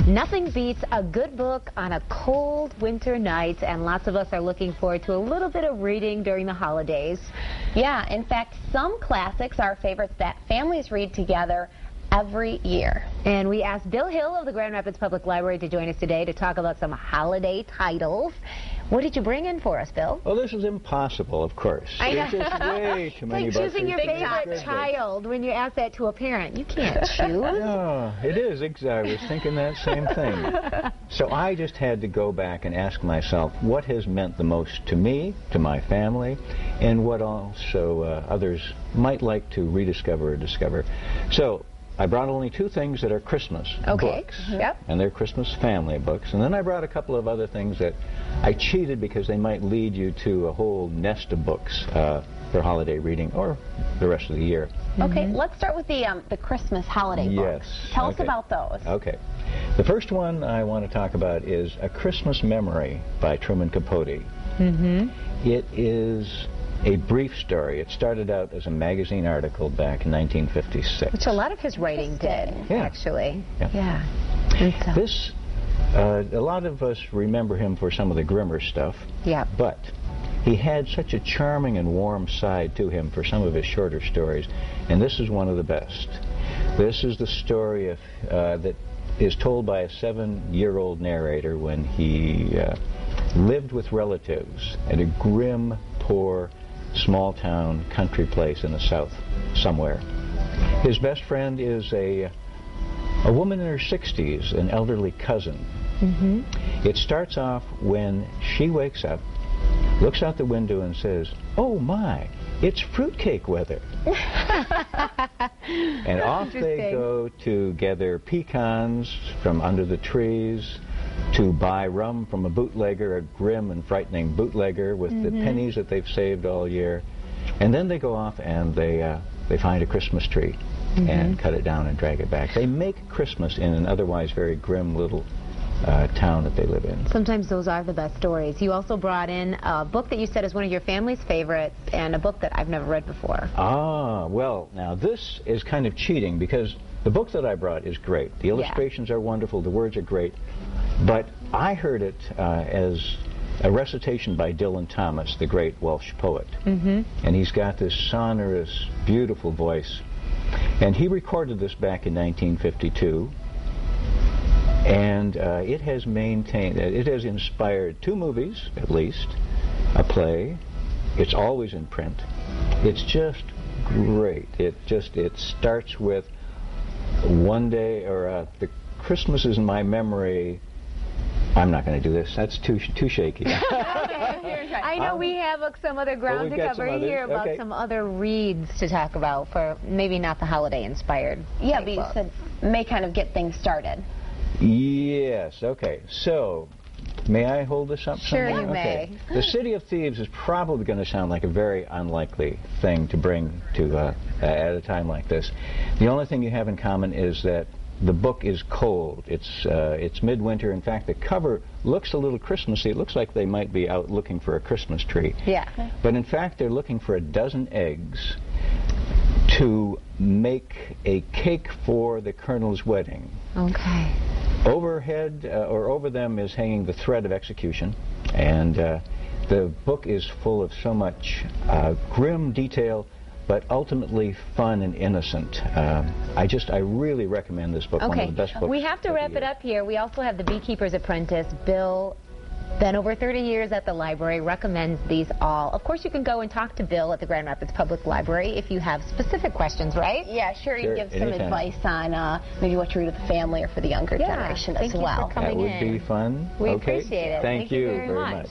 Nothing beats a good book on a cold winter night, and lots of us are looking forward to a little bit of reading during the holidays. Yeah, in fact, some classics are favorites that families read together every year. And we asked Bill Hill of the Grand Rapids Public Library to join us today to talk about some holiday titles. What did you bring in for us, Bill? Well, this is impossible, of course. There's just way too many it's books. like choosing your favorite child when you ask that to a parent. You can't choose. No, it is. I was thinking that same thing. So I just had to go back and ask myself what has meant the most to me, to my family, and what also others might like to rediscover or discover. So I brought only two things that are Christmas books, and they're Christmas family books. And then I brought a couple of other things that I cheated because they might lead you to a whole nest of books for holiday reading or the rest of the year. Okay, let's start with the Christmas holiday books. Tell us about those. Okay. The first one I want to talk about is A Christmas Memory by Truman Capote. It is a brief story. It started out as a magazine article back in 1956. Which a lot of his writing did, actually. This, a lot of us remember him for some of the grimmer stuff. But he had such a charming and warm side to him for some of his shorter stories, and this is one of the best. This is the story of, that is told by a 7-year-old narrator when he lived with relatives at a grim, poor, small-town country place in the South somewhere. His best friend is a woman in her 60s, an elderly cousin. It starts off when she wakes up, looks out the window and says, "Oh my, it's fruitcake weather." And off they go to gather pecans from under the trees, to buy rum from a bootlegger, a grim and frightening bootlegger with the pennies that they've saved all year. And then they go off and they find a Christmas tree and cut it down and drag it back. They make Christmas in an otherwise very grim little town that they live in. Sometimes those are the best stories. You also brought in a book that you said is one of your family's favorites, and a book that I've never read before. Ah, well, now this is kind of cheating because the book that I brought is great. The illustrations are wonderful, the words are great, but I heard it as a recitation by Dylan Thomas, the great Welsh poet. And he's got this sonorous, beautiful voice. And he recorded this back in 1952. And it has inspired 2 movies, at least, a play. It's always in print. It's just great. It starts with one day, or the Christmas is in my memory. I'm not going to do this. That's too shaky. I know we have some other ground to cover here about some other reads to talk about for maybe not the holiday inspired. Yeah, but you said may kind of get things started. Yes, okay. So, may I hold this up? Sure, you may. The City of Thieves is probably going to sound like a very unlikely thing to bring to at a time like this. The only thing you have in common is that the book is cold. It's midwinter. In fact, the cover looks a little Christmassy. It looks like they might be out looking for a Christmas tree. But in fact, they're looking for a dozen eggs to make a cake for the Colonel's wedding. Overhead, or over them, is hanging the threat of execution, and the book is full of so much grim detail, but ultimately fun and innocent. I really recommend this book. One of the best books. We have to wrap it up here. We also have The Beekeeper's Apprentice. Bill, been over 30 years at the library, recommends these all. Of course, you can go and talk to Bill at the Grand Rapids Public Library if you have specific questions, right? Yeah, sure. You give some advice on maybe what to read with the family or for the younger generation as well. Thank you for coming in. That would be fun. We appreciate it. Thank you very much.